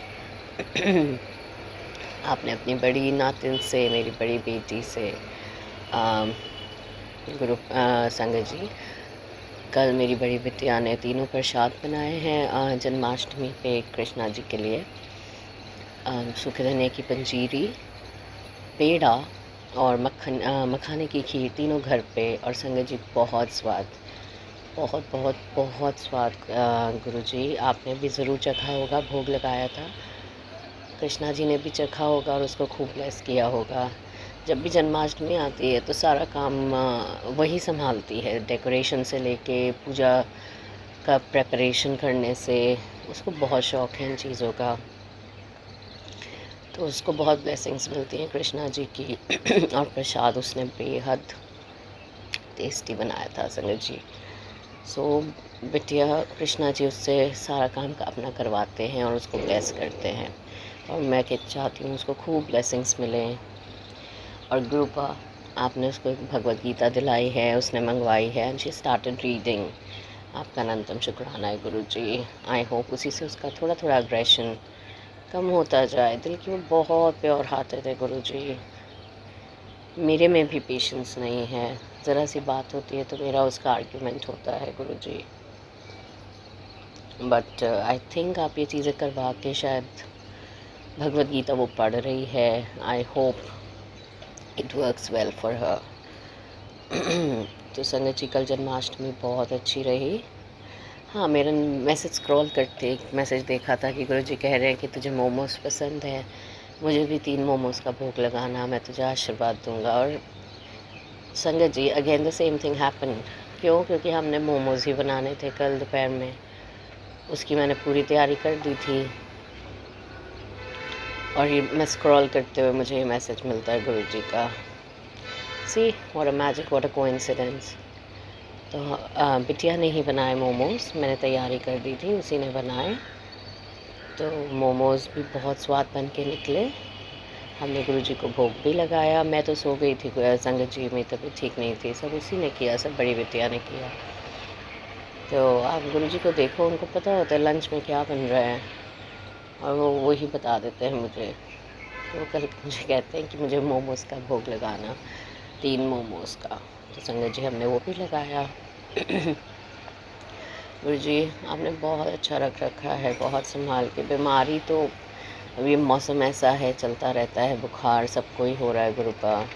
आपने अपनी बड़ी नातिन से, मेरी बड़ी बेटी से, संगत जी, कल मेरी बड़ी बिटिया ने तीनों प्रसाद बनाए हैं जन्माष्टमी पे कृष्णा जी के लिए। सूखे की पंजीरी, पेड़ा और मखाने की खीर, तीनों घर पे। और संगत जी बहुत स्वाद, बहुत बहुत बहुत स्वाद। गुरुजी आपने भी ज़रूर चखा होगा, भोग लगाया था, कृष्णा जी ने भी चखा होगा और उसको खूब ब्लेस किया होगा। जब भी जन्माष्टमी आती है तो सारा काम वही संभालती है, डेकोरेशन से लेके पूजा का प्रेपरेशन करने से। उसको बहुत शौक़ है इन चीज़ों का, तो उसको बहुत ब्लेसिंग्स मिलती हैं कृष्णा जी की। और प्रसाद उसने बेहद टेस्टी बनाया था संगत जी। सो बिटिया कृष्णा जी उससे सारा काम का अपना करवाते हैं और उसको ब्लेस करते हैं, और मैं चाहती हूँ उसको खूब ब्लेसिंग्स मिलें। और ग्रुपा आपने उसको एक भगवद गीता दिलाई है, उसने मंगवाई है, एंड शी स्टार्टेड रीडिंग। आपका अनंतम शुक्राना है गुरुजी। आई होप उसी से उसका थोड़ा थोड़ा अग्रेशन कम होता जाए। दिल की वो बहुत प्योर हार्टेड है गुरुजी। मेरे में भी पेशेंस नहीं है, ज़रा सी बात होती है तो मेरा उसका आर्ग्यूमेंट होता है गुरुजी। बट आई थिंक आप ये चीज़ें करवा के शायद भगवद गीता वो पढ़ रही है। I hope it works well for her. तो संगत जी कल जन्माष्टमी बहुत अच्छी रही। हाँ, मेरा मैसेज स्क्रॉल करते एक मैसेज देखा था कि गुरुजी कह रहे हैं कि तुझे मोमोज़ पसंद है, मुझे भी 3 मोमोज़ का भोग लगाना, मैं तुझे आशीर्वाद दूंगा। और संगत जी again the same thing happen. क्यों? क्योंकि हमने मोमोज़ ही बनाने थे कल दोपहर में, उसकी मैंने पूरी तैयारी कर दी थी। और ये मैं स्क्रॉल करते हुए मुझे ये मैसेज मिलता है गुरुजी का। See what a magic, what a coincidence. तो बिटिया ने ही बनाए मोमोज़, मैंने तैयारी कर दी थी, उसी ने बनाए। तो मोमोज़ भी बहुत स्वाद बन के निकले। हमने गुरुजी को भोग भी लगाया। मैं तो सो गई थी, संगत जी मेरी तबीयत ठीक नहीं थी, सब उसी ने किया, सब बड़ी बिटिया ने किया। तो आप गुरुजी को देखो, उनको पता होता है लंच में क्या बन रहा है, और वो वही बता देते हैं मुझे। तो वो कल मुझे कहते हैं कि मुझे मोमोज़ का भोग लगाना, 3 मोमोज़ का। तो संगत जी हमने वो भी लगाया। गुरुजी आपने बहुत अच्छा रख रखा है, बहुत संभाल के। बीमारी तो अब ये मौसम ऐसा है, चलता रहता है, बुखार सबको ही हो रहा है गुरुपा।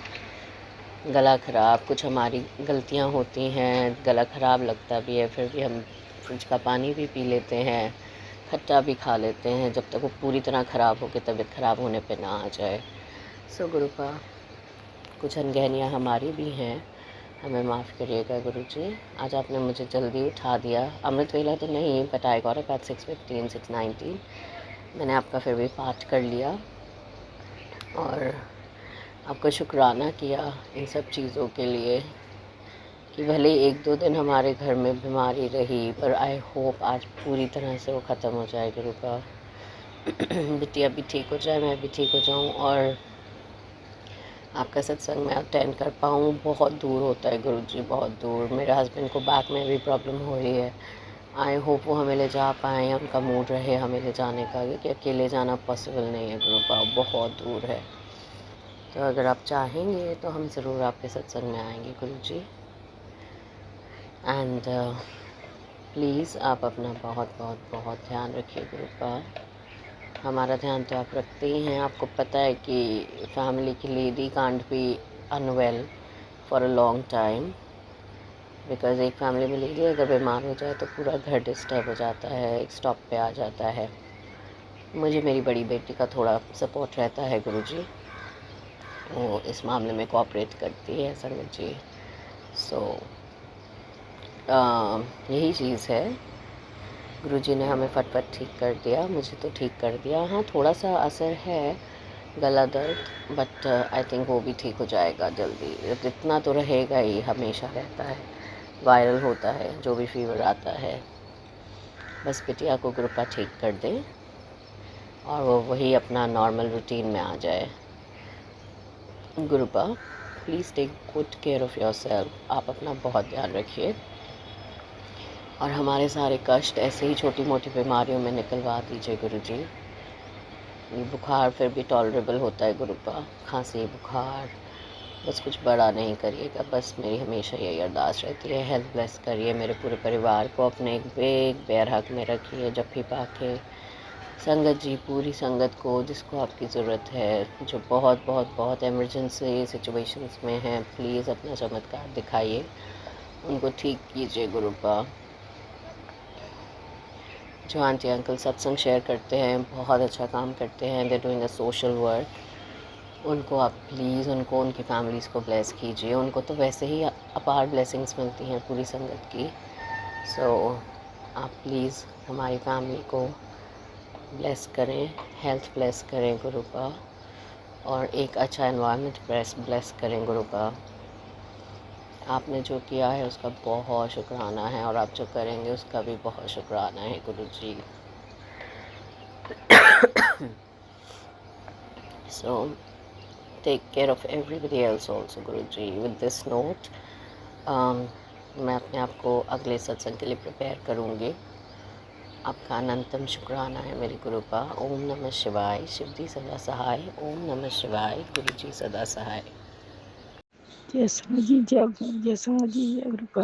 गला ख़राब, कुछ हमारी गलतियां होती हैं, गला ख़राब लगता भी है, फिर भी हम फ्रिज का पानी भी पी लेते हैं, खट्टा भी खा लेते हैं, जब तक वो पूरी तरह ख़राब हो के तबीयत ख़राब होने पे ना आ जाए। सो गुरुपा कुछ अनगहनियाँ हमारी भी हैं, हमें माफ़ करिएगा गुरुजी। आज आपने मुझे जल्दी उठा दिया, अमृत वेला तो नहीं, but I got up at 6:15, 6:19। मैंने आपका फिर भी पाठ कर लिया और आपका शुक्राना किया इन सब चीज़ों के लिए, कि भले 1-2 दिन हमारे घर में बीमारी रही, पर आई होप आज पूरी तरह से वो ख़त्म हो जाए गुरुपा। बिटिया भी ठीक हो जाए, मैं भी ठीक हो जाऊं, और आपका सत्संग में अटेंड कर पाऊँ। बहुत दूर होता है गुरुजी, बहुत दूर। मेरे हस्बैंड को बैक में भी प्रॉब्लम हो रही है। आई होप वो हमें ले जा पाएँ, उनका मूड रहे हमें ले जाने का, क्योंकि अकेले जाना पॉसिबल नहीं है गुरुपा, बहुत दूर है। तो अगर आप चाहेंगे तो हम ज़रूर आपके सत्संग में आएंगे गुरुजी। एंड प्लीज़ आप अपना बहुत बहुत बहुत ध्यान रखिए गुरुपा। हमारा ध्यान तो आप रखते ही हैं। आपको पता है कि फैमिली की lady can't be unwell for a long time, because एक फैमिली में लेडी अगर बीमार हो जाए तो पूरा घर डिस्टर्ब हो जाता है, एक स्टॉप पे आ जाता है। मुझे मेरी बड़ी बेटी का थोड़ा सपोर्ट रहता है गुरुजी, वो इस मामले में कोऑपरेट करती है संगत जी। सो यही चीज़ है। गुरुजी ने हमें फटफट ठीक कर दिया, मुझे तो ठीक कर दिया। हाँ, थोड़ा सा असर है गला दर्द, बट आई थिंक वो भी ठीक हो जाएगा जल्दी। इतना तो रहेगा ही, हमेशा रहता है, वायरल होता है जो भी फीवर आता है। बस बिटिया को गुरुपा ठीक कर दें और वो वही अपना नॉर्मल रूटीन में आ जाए। गुरुपा, please take good care of yourself. आप अपना बहुत ध्यान रखिए और हमारे सारे कष्ट ऐसे ही छोटी मोटी बीमारियों में निकलवा दीजिए गुरुजी। ये बुखार फिर भी टॉलरेबल होता है गुरुपा, खांसी बुखार, बस कुछ बड़ा नहीं करिएगा। बस मेरी हमेशा यही अरदास रहती है, हेल्थ ब्लेस करिए मेरे पूरे परिवार को, अपने एक बेग बेरहक में रखिए। जब भी पाके संगत जी, पूरी संगत को जिसको आपकी ज़रूरत है, जो बहुत बहुत बहुत इमरजेंसी सिचुएशंस में हैं, प्लीज़ अपना चमत्कार दिखाइए, उनको ठीक कीजिए गुरुपा। जो आंटी अंकल सत्संग शेयर करते हैं, बहुत अच्छा काम करते हैं, they doing a social work, उनको आप प्लीज़ उनको उनकी फैमिलीज़ को ब्लेस कीजिए। उनको तो वैसे ही अपार ब्लेसिंग्स मिलती हैं पूरी संगत की। सो आप प्लीज़ हमारी फैमिली को ब्लेस करें, हेल्थ ब्लेस करें गुरुपा, और एक अच्छा एनवायरनमेंट ब्लेस करें गुरुपा। आपने जो किया है उसका बहुत शुक्राना है और आप जो करेंगे उसका भी बहुत शुक्राना है गुरुजी। So take care of everybody else also Guruji. With this note, मैं अपने आप को अगले सत्संग के लिए प्रिपेयर करूँगी। आपका अनंतम शुक्राना है मेरी गुरुपा। ओम नमः शिवाय, शिव जी सदा सहाय। ओम नमः शिवाय, गुरु जी सदा सहाय। जय सिंह जी, जय सिंह जी, जय गुरुपा।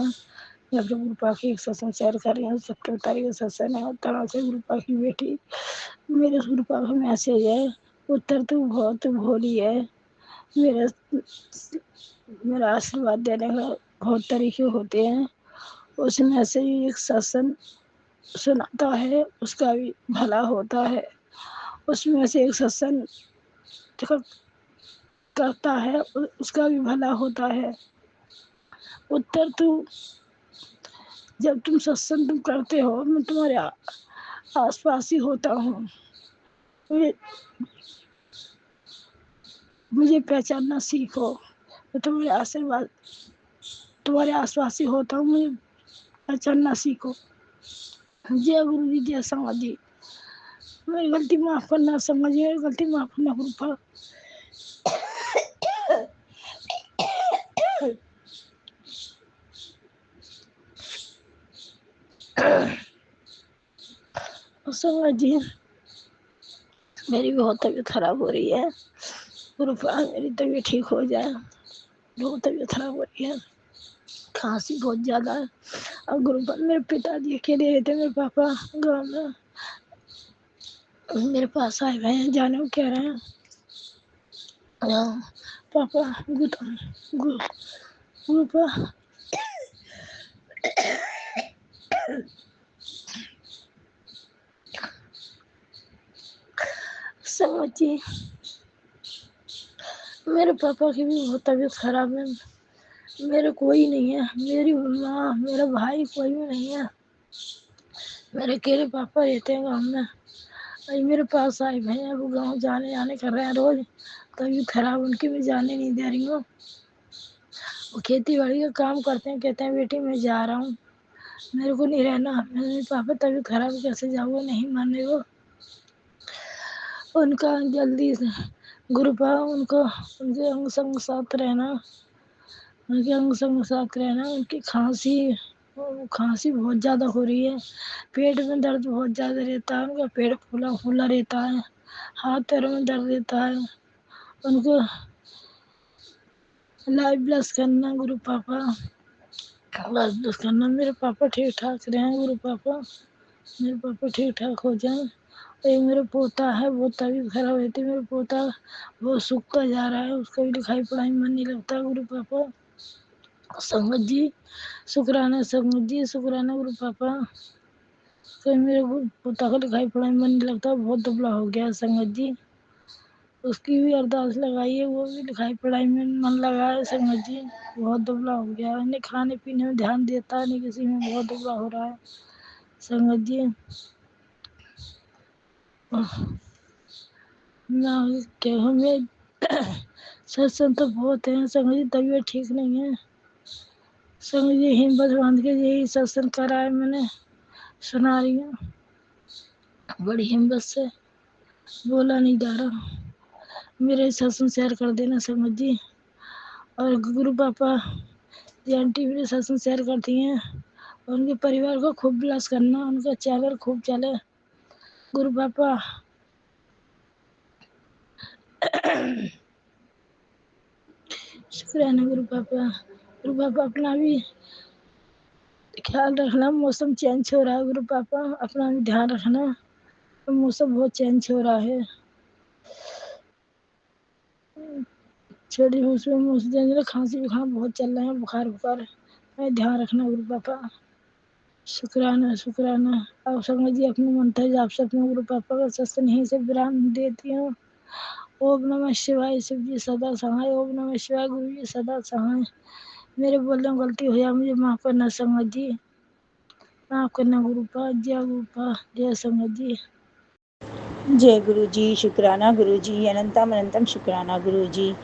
जब गुरुपा की एक सत्संग शेयर कर रही हूँ, 17 तारीख का सत्संग है, उत्तर से गुरुपा की बेटी। मेरे गुरुपा का मैसेज है, उत्तर तू बहुत भोली है। मेरा मेरा आशीर्वाद देने का बहुत तरीके होते हैं। उसमें से एक सत्संग सुनाता है, उसका भी भला होता है। उसमें से एक सत्संग करता है, उसका भी भला होता है। उत्तर तू, जब तुम सत्संग तुम करते हो, मैं तुम्हारे आसपास ही होता हूँ। मुझे पहचानना सीखो। मैं तुम्हारे आशीर्वाद, तुम्हारे आसपास ही होता हूँ, मुझे पहचानना सीखो। जय गुरु जी, जय समाज जी। मेरी गलती माफ करना, समझ मेरी गलती माफ करना गुरुपा। समझ जी, मेरी बहुत तबीयत खराब हो रही है गुरुपा, मेरी तबीयत ठीक हो जाए। बहुत तबीयत खराब हो रही है, खांसी बहुत ज्यादा है। और गुरुपा, मेरे पिताजी अकेले रहते, मेरे पापा गाँव में मेरे पास आए हुए हैं, जाने को कह रहे हैं। पापा गुरुपा, समझिए मेरे पापा की भी बहुत तबीयत खराब है। मेरे कोई नहीं है, मेरी माँ मेरा भाई कोई भी नहीं है। मेरे अकेले पापा रहते हैं गाँव में। अभी मेरे पास आए हुए हैं, वो गाँव जाने आने कर रहे हैं रोज। तबीयत खराब उनकी भी जाने नहीं दे रही हूँ। वो खेती बाड़ी का काम करते हैं, कहते हैं बेटी मैं जा रहा हूँ, मेरे को नहीं रहना। मेरे पापा तबीयत खराब कैसे जाऊँगा, नहीं मानने को। उनका जल्दी से गुरुपा, उनको उनके अंग संग साथ रहना, उनके अंग संग साथ रहना। उनकी खांसी बहुत ज़्यादा हो रही है, पेट में दर्द बहुत ज़्यादा रहता है, उनका पेट फूला फूला रहता है, हाथ पैरों में दर्द रहता है। उनको लाइव ब्लस करना गुरु पापा, लाइव ब्लस करना। मेरे पापा ठीक ठाक रहें गुरु पापा, मेरे पापा ठीक ठाक हो जाएं। एक मेरा पोता है, वो तबीयत खराब रहती है। मेरा पोता बहुत सूखता जा रहा है, उसका भी लिखाई पढ़ाई मन नहीं लगता गुरु पापा। संगत जी शुक्राना, संगत जी शुक्राना गुरु पापा। कहीं मेरे पोता का लिखाई पढ़ाई मन नहीं लगता, बहुत दुबला हो गया संगत जी। उसकी भी अरदास लगाई है, वो भी लिखाई पढ़ाई में मन लगाए संगत जी। बहुत दुबला हो गया है, नहीं खाने पीने में ध्यान देता नहीं किसी में, बहुत दुबला हो रहा है संगत जी। ना क्या हमें सत्संग तो बहुत है संगत जी, तबीयत ठीक नहीं है संगत जी। हिम्मत बांध के यही सत्संग करा है मैंने, सुना रही हूँ, बड़ी हिम्मत से, बोला नहीं जा रहा। मेरे सत्संग शेयर कर देना संगत जी। और गुरु पापा जी आंटी मेरे सत्संग शेयर करती हैं, और उनके परिवार को खूब ब्लेस करना, उनका चैनल खूब चले गुरु पापा। शुक्राना गुरु पापा। गुरु पापा अपना भी ख्याल रखना, मौसम चेंज हो रहा है गुरु पापा, अपना भी ध्यान रखना, मौसम बहुत चेंज हो रहा है। छोटी मौसम खांसी जुकाम बहुत चल रहा है, बुखार बुखार, मैं ध्यान रखना गुरु पापा। शुक्राना शुक्राना। आप संगत जी अपने मंत्र जाप से अपने गुरु पापा का सत्संग यहीं से विराम देती हूँ। ओम नमः शिवाय, शिव जी सदा सहाय। ओम नमः शिवाय, गुरु जी सदा सहाय। मेरे बोलने में गलती हो जाए मुझे माफ करना संगत जी, माफ करना गुरु पा, जय गुरु पा, जय संगत जी। जय गुरु जी, शुक्राना गुरु जी, अनंतम अनंतम शुक्राना गुरु जी।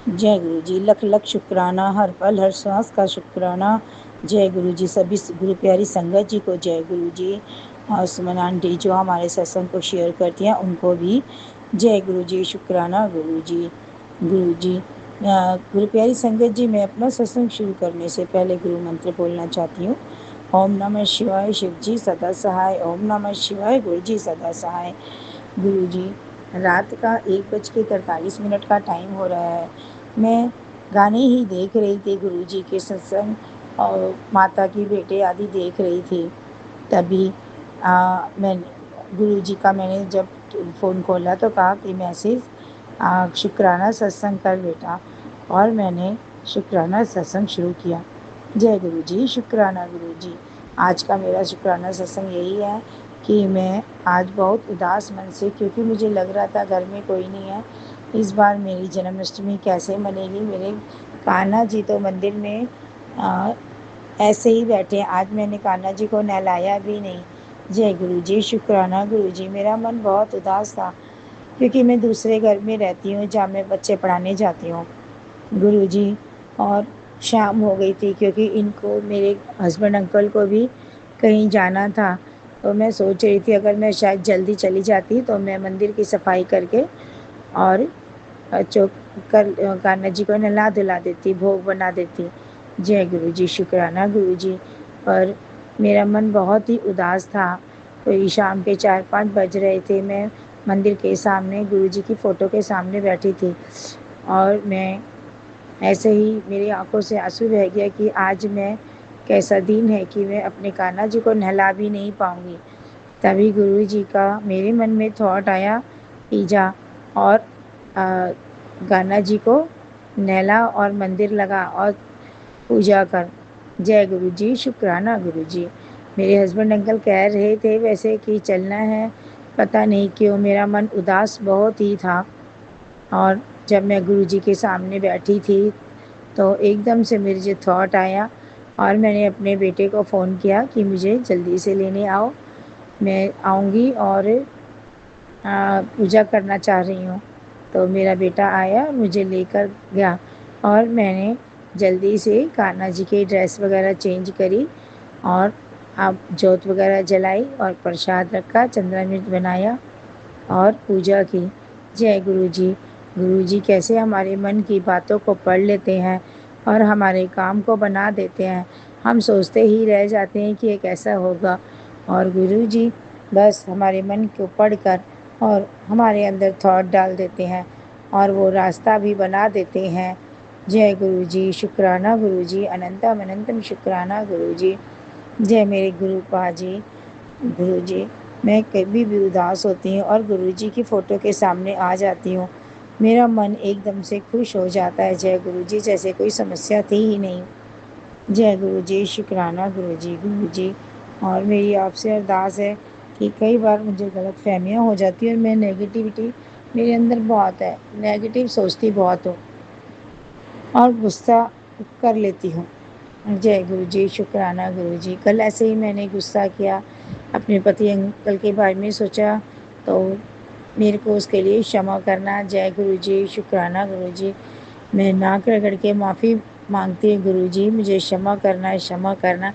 जय गुरु जी, लख लख शुक्राना, हर पल हर सांस का शुक्राना। जय गुरु जी, सभी गुरु प्यारी संगत जी को जय गुरु जी। और सुमन आंटी जो हमारे सत्संग को शेयर करती हैं उनको भी जय गुरु जी, शुक्राना गुरु जी। गुरु जी गुरु प्यारी संगत जी, मैं अपना सत्संग शुरू करने से पहले गुरु मंत्र बोलना चाहती हूँ। ओम नमः शिवाय, शिव जी सदा सहाय। ओम नमः शिवाय, गुरु जी सदा सहाय। गुरु जी, रात का 1:43 का टाइम हो रहा है। मैं गाने ही देख रही थी, गुरु जी के सत्संग और माता की बेटे आदि देख रही थी। तभी मैंने गुरु जी का मैंने जब फ़ोन खोला तो कहा कि मैसेज शुक्राना सत्संग कर बेटा, और मैंने शुक्राना सत्संग शुरू किया। जय गुरु जी, शुक्राना गुरु जी। आज का मेरा शुक्राना सत्संग यही है कि मैं आज बहुत उदास मन से, क्योंकि मुझे लग रहा था घर में कोई नहीं है, इस बार मेरी जन्माष्टमी कैसे मनेगी। मेरे कान्हा जी तो मंदिर में ऐसे ही बैठे हैं, आज मैंने कान्हा जी को नहलाया भी नहीं। जय गुरु जी, शुक्राना गुरु जी। मेरा मन बहुत उदास था क्योंकि मैं दूसरे घर में रहती हूँ जहाँ मैं बच्चे पढ़ाने जाती हूँ गुरु जी, और शाम हो गई थी क्योंकि इनको मेरे हस्बैंड अंकल को भी कहीं जाना था। तो मैं सोच रही थी अगर मैं शायद जल्दी चली जाती तो मैं मंदिर की सफाई करके और चौक कर कान्हा जी को नहला धुला देती, भोग बना देती। जय गुरु जी, शुक्राना गुरु जी। पर मेरा मन बहुत ही उदास था। कोई शाम के 4-5 बज रहे थे, मैं मंदिर के सामने गुरु जी की फ़ोटो के सामने बैठी थी और मैं ऐसे ही मेरी आंखों से आंसू बह गया कि आज मैं कैसा दिन है कि मैं अपने कान्हा जी को नहला भी नहीं पाऊँगी। तभी गुरु जी का मेरे मन में थॉट आया कि जा और कान्हा जी को नहला और मंदिर लगा और पूजा कर। जय गुरु जी, शुक्राना गुरु जी। मेरे हस्बैंड अंकल कह रहे थे वैसे कि चलना है, पता नहीं क्यों मेरा मन उदास बहुत ही था। और जब मैं गुरु जी के सामने बैठी थी तो एकदम से मुझे थॉट आया और मैंने अपने बेटे को फ़ोन किया कि मुझे जल्दी से लेने आओ, मैं आऊँगी और पूजा करना चाह रही हूँ। तो मेरा बेटा आया, मुझे लेकर गया और मैंने जल्दी से कान्हा जी की ड्रेस वगैरह चेंज करी और जोत वगैरह जलाई और प्रसाद रखा, चंद्रामृत बनाया और पूजा की। जय गुरु जी। गुरु जी कैसे हमारे मन की बातों को पढ़ लेते हैं और हमारे काम को बना देते हैं। हम सोचते ही रह जाते हैं कि ये कैसा होगा, और गुरु जी बस हमारे मन को पढ़कर और हमारे अंदर थॉट डाल देते हैं और वो रास्ता भी बना देते हैं। जय गुरु जी, शुक्राना गुरु जी, अनंतम अनंतम शुक्राना गुरु जी। जय मेरे गुरु पा जी। गुरु जी, मैं कभी भी उदास होती हूँ और गुरु जी की फ़ोटो के सामने आ जाती हूँ, मेरा मन एकदम से खुश हो जाता है। जय गुरु जी, जैसे कोई समस्या थी ही नहीं। जय गुरु जी, शुक्राना गुरु जी। गुरु जी, और मेरी आपसे अरदास है कि कई बार मुझे गलतफहमियाँ हो जाती हैं और मैं नेगेटिविटी मेरे अंदर बहुत है, नेगेटिव सोचती बहुत हूँ और गुस्सा कर लेती हूँ। जय गुरु जी, शुक्राना गुरु जी। कल ऐसे ही मैंने गुस्सा किया, अपने पति अंकल के बारे में सोचा, तो मेरे को उसके लिए क्षमा करना। जय गुरु जी, शुक्राना गुरु जी। मैं नाक रगड़ के माफ़ी मांगती हूँ गुरु जी, मुझे क्षमा करना, क्षमा करना।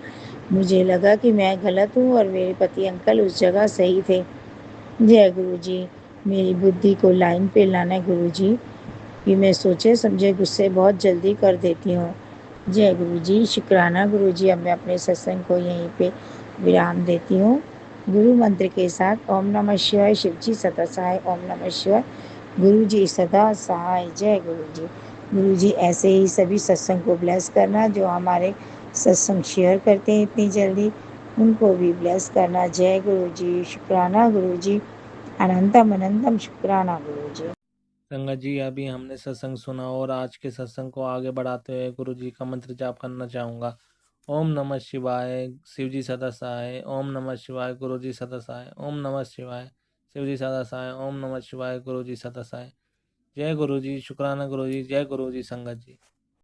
मुझे लगा कि मैं गलत हूँ और मेरे पति अंकल उस जगह सही थे। जय गुरु जी, मेरी बुद्धि को लाइन पे लाना गुरु जी, कि मैं सोचे समझे गुस्से बहुत जल्दी कर देती हूँ। जय गुरु जी, शुक्राना गुरु जी। अब मैं अपने सत्संग को यहीं पे विराम देती हूँ गुरु मंत्र के साथ। ओम नमः शिवाय। शिव जी सदा सहाय। ओम नमः शिवाय। गुरु जी सदा सहाय। जय गुरु जी। गुरु जी ऐसे ही सभी सत्संग को ब्लेस करना, जो हमारे सत्संग शेयर करते हैं इतनी जल्दी, उनको भी ब्लेस करना। जय गुरु जी, शुक्राना गुरु जी, अनंतम अनंतम शुक्राना गुरु जी। संगत जी, अभी हमने सत्संग सुना और आज के सत्संग को आगे बढ़ाते हुए गुरु जी का मंत्र जाप करना चाहूँगा। ओम नमः शिवाय, शिव जी सदा सहाय। ओम नमः शिवाय, गुरु जी सदा सहाय। ओम नमः शिवाय, शिव जी सदा सहाय। ओम नमः शिवाय, गुरु जी सदा सहाय। जय गुरु जी, शुक्राना गुरु जी, जय गुरु जी संगत जी।